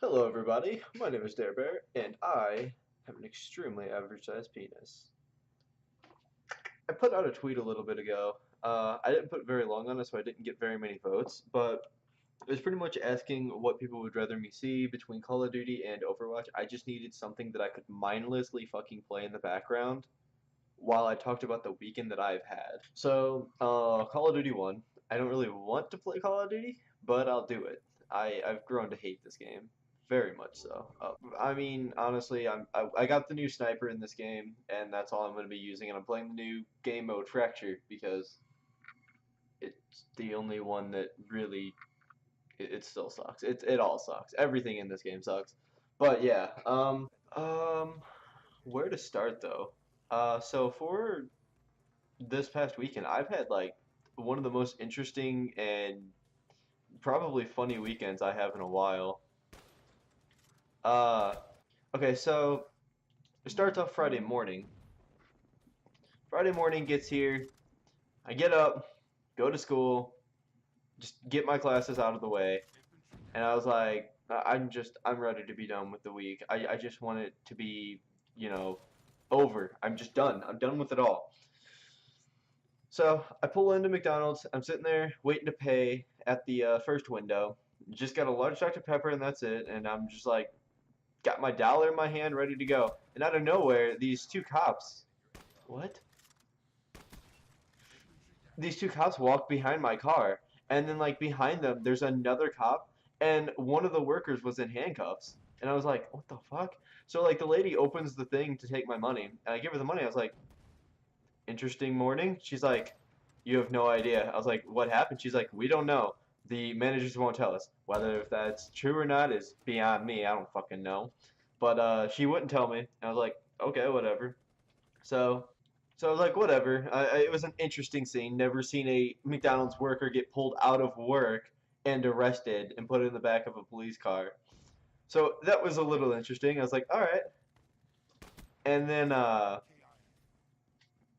Hello everybody, my name is Dare Bear, and I have an extremely average-sized penis. I put out a tweet a little bit ago. I didn't put very long on it, so I didn't get very many votes, but it was pretty much asking what people would rather me see between Call of Duty and Overwatch. I just needed something that I could mindlessly fucking play in the background while I talked about the weekend that I've had. So, Call of Duty 1. I don't really want to play Call of Duty, but I'll do it. I've grown to hate this game. Very much so. I mean, honestly, I got the new sniper in this game, and that's all I'm going to be using. And I'm playing the new game mode Fracture because it's the only one that really it still sucks. It all sucks. Everything in this game sucks. But yeah, um, where to start though? So for this past weekend, I've had like one of the most interesting and probably funny weekends I have in a while. Uh, okay, so it starts off Friday morning. Friday morning gets here. I get up, go to school, just get my classes out of the way, and I was like, I'm ready to be done with the week. I just want it to be, over. I'm just done. I'm done with it all. So I pull into McDonald's. I'm sitting there waiting to pay at the first window. Just got a large Dr. Pepper and that's it. And I'm just like, got my dollar in my hand, ready to go. And out of nowhere, these two cops. What? These two cops walk behind my car, and then like behind them, there's another cop, and one of the workers was in handcuffs. And I was like, what the fuck? So like the lady opens the thing to take my money, and I give her the money. I was like, interesting morning. She's like, you have no idea. I was like, what happened? She's like, we don't know. The managers won't tell us. Whether if that's true or not is beyond me. I don't fucking know. But she wouldn't tell me. I was like, okay, whatever. So, so I was like, whatever. It was an interesting scene. Never seen a McDonald's worker get pulled out of work and arrested and put in the back of a police car. So that was a little interesting. I was like, all right. And then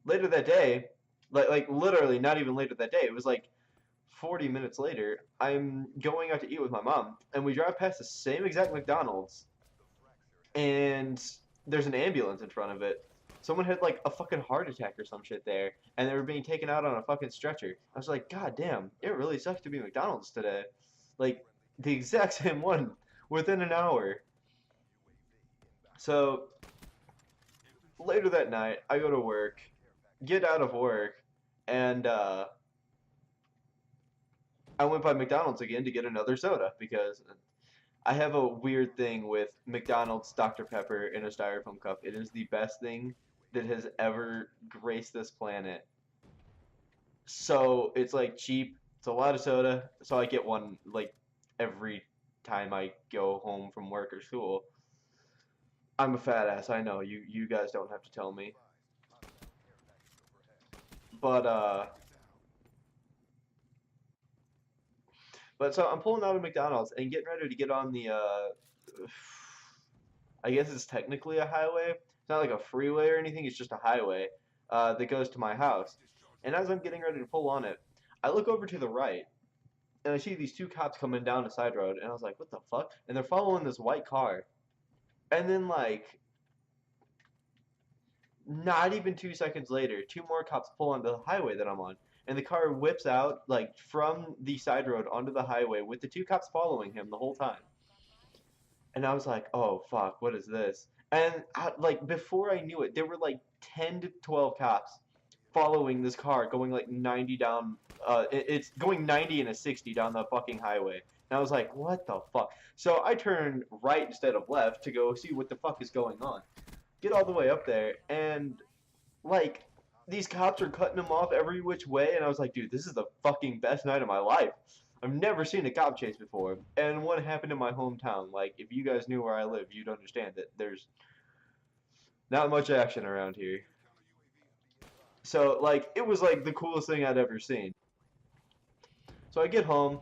later that day, like literally not even later that day. It was like 40 minutes later. I'm going out to eat with my mom, and we drive past the same exact McDonald's, and there's an ambulance in front of it. Someone had like a fucking heart attack or some shit there, and they were being taken out on a fucking stretcher. I was like, God damn, it really sucks to be McDonald's today. Like the exact same one within an hour. So later that night, I go to work, get out of work, and I went by McDonald's again to get another soda because I have a weird thing with McDonald's Dr. Pepper in a styrofoam cup. It is the best thing that has ever graced this planet. So it's like cheap. It's a lot of soda. So I get one like every time I go home from work or school. I'm a fat ass. I know. You guys don't have to tell me. But so I'm pulling out of McDonald's and getting ready to get on the I guess it's technically a highway. It's not like a freeway or anything. It's just a highway that goes to my house. And as I'm getting ready to pull on it, I look over to the right and I see these two cops coming down the side road. And I was like, what the fuck? And they're following this white car. And then, like, not even 2 seconds later, two more cops pull onto the highway that I'm on. And the car whips out, like, from the side road onto the highway with the two cops following him the whole time. And I was like, "Oh fuck, what is this?" And like before I knew it, there were like 10 to 12 cops following this car going like 90 down. It's going 90 and a 60 down the fucking highway. And I was like, "What the fuck?" So I turned right instead of left to go see what the fuck is going on. Get all the way up there, and like these cops are cutting them off every which way, and I was like, dude, this is the fucking best night of my life. I've never seen a cop chase before, and what happened in my hometown? Like, if you guys knew where I live, you'd understand that there's not much action around here. So, like, it was like the coolest thing I'd ever seen. So I get home,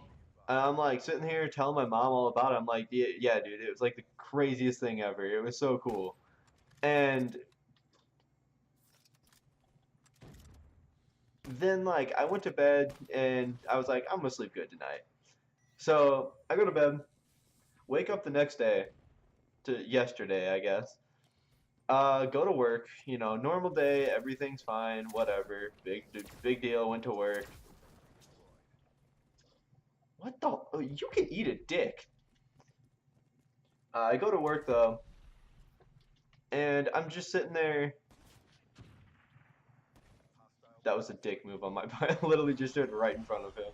and I'm like sitting here telling my mom all about it. I'm like, yeah, yeah, dude, it was like the craziest thing ever. It was so cool. And then like I went to bed and I was like, I'm gonna sleep good tonight. So I go to bed, Wake up the next day to yesterday, I guess. Go to work. You know, normal day. Everything's fine. Whatever. Big deal. Went to work. What the? Oh, you can eat a dick. I go to work though, and I'm just sitting there. That was a dick move on my part. I literally just stood right in front of him.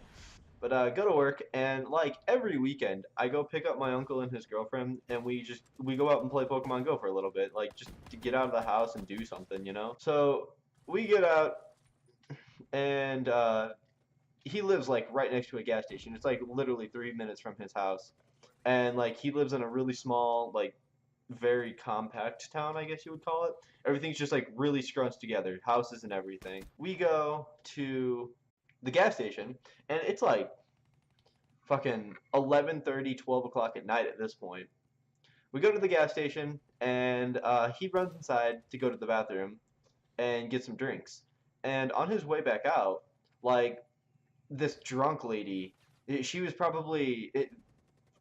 But go to work, and like every weekend, I go pick up my uncle and his girlfriend, and we go out and play Pokemon Go for a little bit, like just to get out of the house and do something, you know. So we get out, and he lives like right next to a gas station. It's like literally 3 minutes from his house, and like he lives in a really small, like very compact town, I guess you would call it. Everything's just like really scrunched together, houses and everything. We go to the gas station, and it's like fucking 11:30, 12 o'clock at night at this point. We go to the gas station, and he runs inside to go to the bathroom and get some drinks. And on his way back out, like this drunk lady, she was probably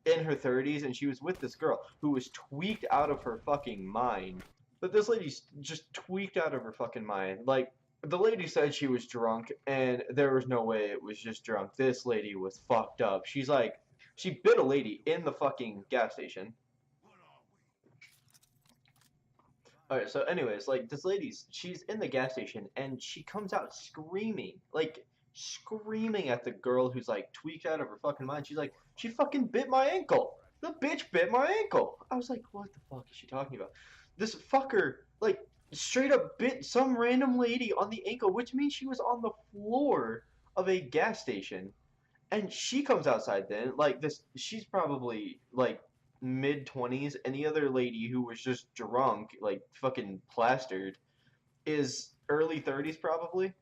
in her 30s, and she was with this girl who was tweaked out of her fucking mind. But this lady's just tweaked out of her fucking mind. Like, the lady said she was drunk, and there was no way it was just drunk. This lady was fucked up. She's like, she bit a lady in the fucking gas station. Alright, so anyways, like, she's in the gas station, and she comes out screaming, like, screaming at the girl who's, like, tweaked out of her fucking mind. She's like, she fucking bit my ankle! The bitch bit my ankle! I was like, what the fuck is she talking about? This fucker, like, straight up bit some random lady on the ankle, which means she was on the floor of a gas station. And she comes outside then, like, she's probably, like, mid-20s. Any other lady who was just drunk, like fucking plastered, is early 30s probably.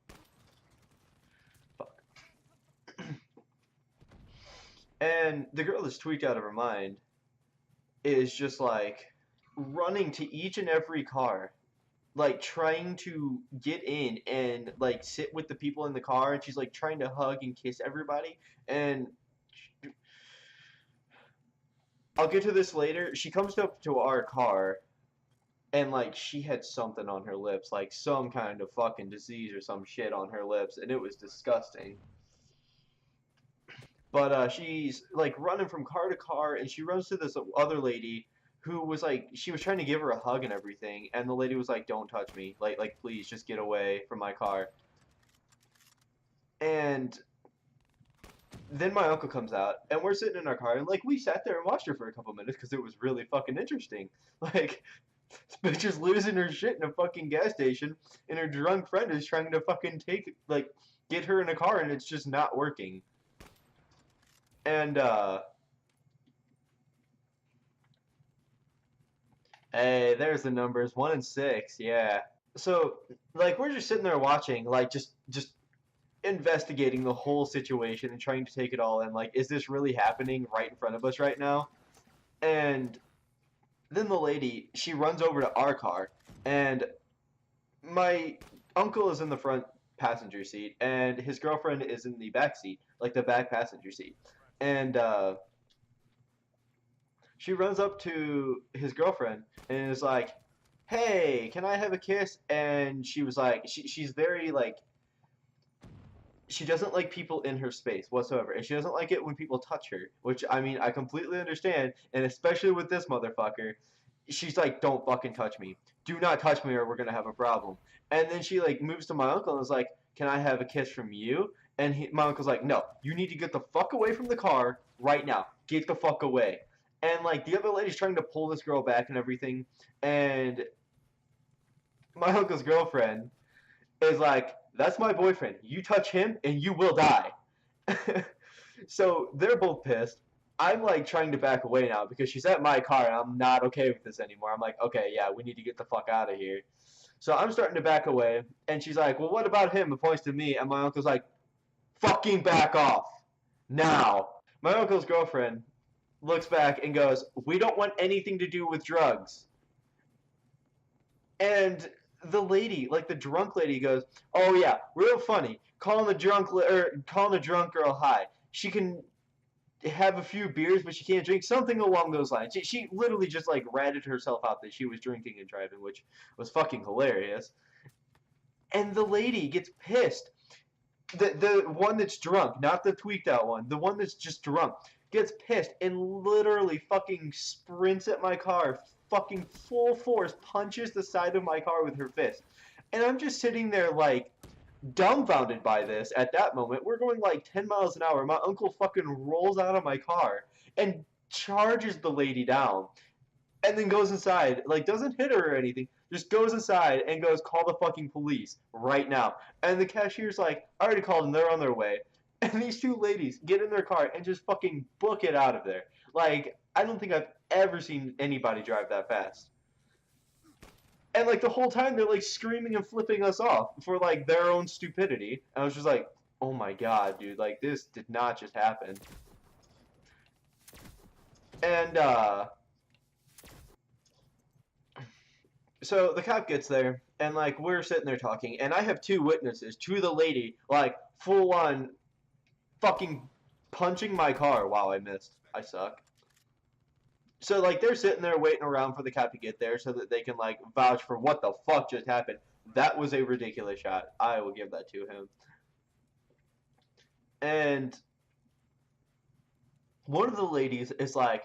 Fuck. And the girl that's tweaked out of her mind is just like running to each and every car, like trying to get in and like sit with the people in the car, and she's like trying to hug and kiss everybody. And I'll get to this later. She comes up to our car, and like she had something on her lips, like some kind of fucking disease or some shit on her lips, and it was disgusting. But she's like running from car to car, and she runs to this other lady who was like, she was trying to give her a hug and everything, and the lady was like, "Don't touch me, like please, just get away from my car." And then my uncle comes out, and we're sitting in our car, and like we sat there and watched her for a couple minutes because it was really fucking interesting. Like, this bitch is losing her shit in a fucking gas station, and her drunk friend is trying to fucking get her in a car, and it's just not working. And hey, there's the numbers, 1 and 6, yeah. So like we're just sitting there watching, like just investigating the whole situation and trying to take it all in. Like, is this really happening right in front of us right now? And then the lady, she runs over to our car, and my uncle is in the front passenger seat, and his girlfriend is in the back seat, like the back passenger seat. And she runs up to his girlfriend and is like, "Hey, can I have a kiss?" And she was like, she's very like, she doesn't like people in her space whatsoever, and she doesn't like it when people touch her, which I mean I completely understand, and especially with this motherfucker. She's like, "Don't fucking touch me. Do not touch me or we're gonna have a problem." And then she like moves to my uncle and is like, "Can I have a kiss from you?" And my uncle's like, "No, you need to get the fuck away from the car right now. Get the fuck away." And like the other lady's trying to pull this girl back and everything, and my uncle's girlfriend is like, "That's my boyfriend. You touch him and you will die." So they're both pissed. I'm like trying to back away now because she's at my car and I'm not okay with this anymore. I'm like, okay, yeah, we need to get the fuck out of here. So I'm starting to back away, and she's like, "Well, what about him?" And points to me, and my uncle's like, "Fucking back off now." My uncle's girlfriend looks back and goes, "We don't want anything to do with drugs." And the lady, like the drunk lady, goes, "Oh yeah, real funny. Calling the drunk girl high. have a few beers, but she can't drink, something along those lines. She literally just like ratted herself out that she was drinking and driving, which was fucking hilarious. And the lady gets pissed. The one that's drunk, not the tweaked out one, the one that's just drunk, gets pissed and literally fucking sprints at my car, fucking full force punches the side of my car with her fist. And I'm just sitting there like dumbfounded by this at that moment. We're going like 10 miles an hour. My uncle fucking rolls out of my car and charges the lady down and then goes inside, like doesn't hit her or anything, just goes inside and goes, call the fucking police right now. And the cashier's like, I already called them, they're on their way. And these two ladies get in their car and just fucking book it out of there. Like, I don't think I've ever seen anybody drive that fast. And like the whole time they're like screaming and flipping us off for like their own stupidity. And I was just like, oh my god, dude, like this did not just happen. And so the cop gets there, and like we're sitting there talking, and I have two witnesses to the lady, like full on fucking punching my car. Wow, I missed. I suck. So like they're sitting there waiting around for the cop to get there so that they can like vouch for what the fuck just happened. That was a ridiculous shot. I will give that to him. And one of the ladies is like,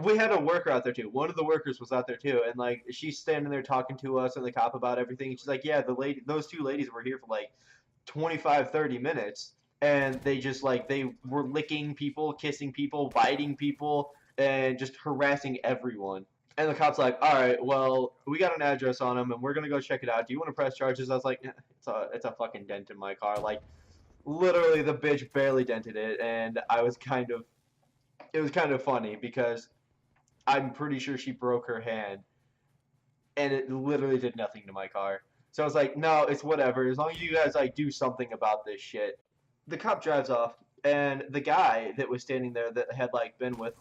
we had a worker out there too. One of the workers was out there too, and like she's standing there talking to us and the cop about everything. She's like, yeah, those two ladies were here for like 25, 30 minutes, and they just like they were licking people, kissing people, biting people, and just harassing everyone. And the cop's like, all right, well, we got an address on them, and we're gonna go check it out. Do you want to press charges? I was like, it's a fucking dent in my car. Like, literally, the bitch barely dented it, and it was kind of funny because I'm pretty sure she broke her hand, and it literally did nothing to my car. So I was like, no, it's whatever. As long as you guys like do something about this shit. The cop drives off, and the guy that was standing there that had like been with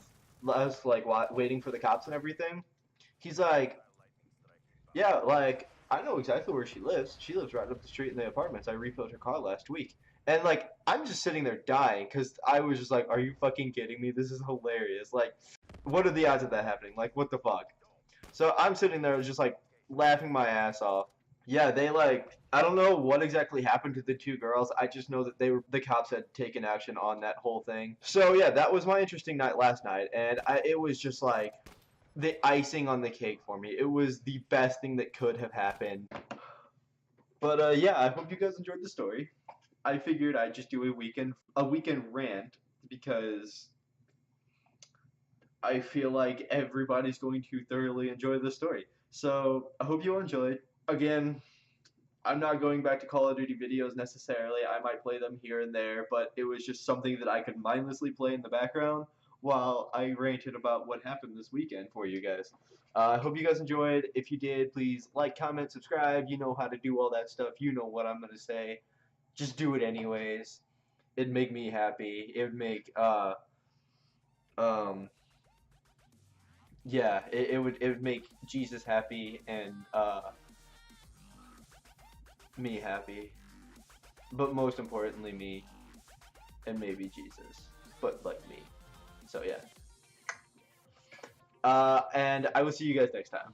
us, like waiting for the cops and everything, he's like, yeah, like I know exactly where she lives. She lives right up the street in the apartments. I refilled her car last week. And like I'm just sitting there dying because I was just like, are you fucking kidding me? This is hilarious. Like, what are the odds of that happening? Like, what the fuck? So I'm sitting there just like laughing my ass off. Yeah, they like I don't know what exactly happened to the two girls. I just know that the cops had taken action on that whole thing. So yeah, that was my interesting night last night, and it was just like the icing on the cake for me. It was the best thing that could have happened. But yeah, I hope you guys enjoyed the story. I figured I'd just do a weekend rant because I feel like everybody's going to thoroughly enjoy this story. So I hope you all enjoyed. Again, I'm not going back to Call of Duty videos necessarily. I might play them here and there, but it was just something that I could mindlessly play in the background while I ranted about what happened this weekend for you guys. I hope you guys enjoyed. If you did, please like, comment, subscribe. You know how to do all that stuff. You know what I'm going to say. Just do it anyways. It'd make me happy. It would make, yeah, it would make Jesus happy and, me happy, but most importantly me, and maybe Jesus, but like me. So yeah. And I will see you guys next time.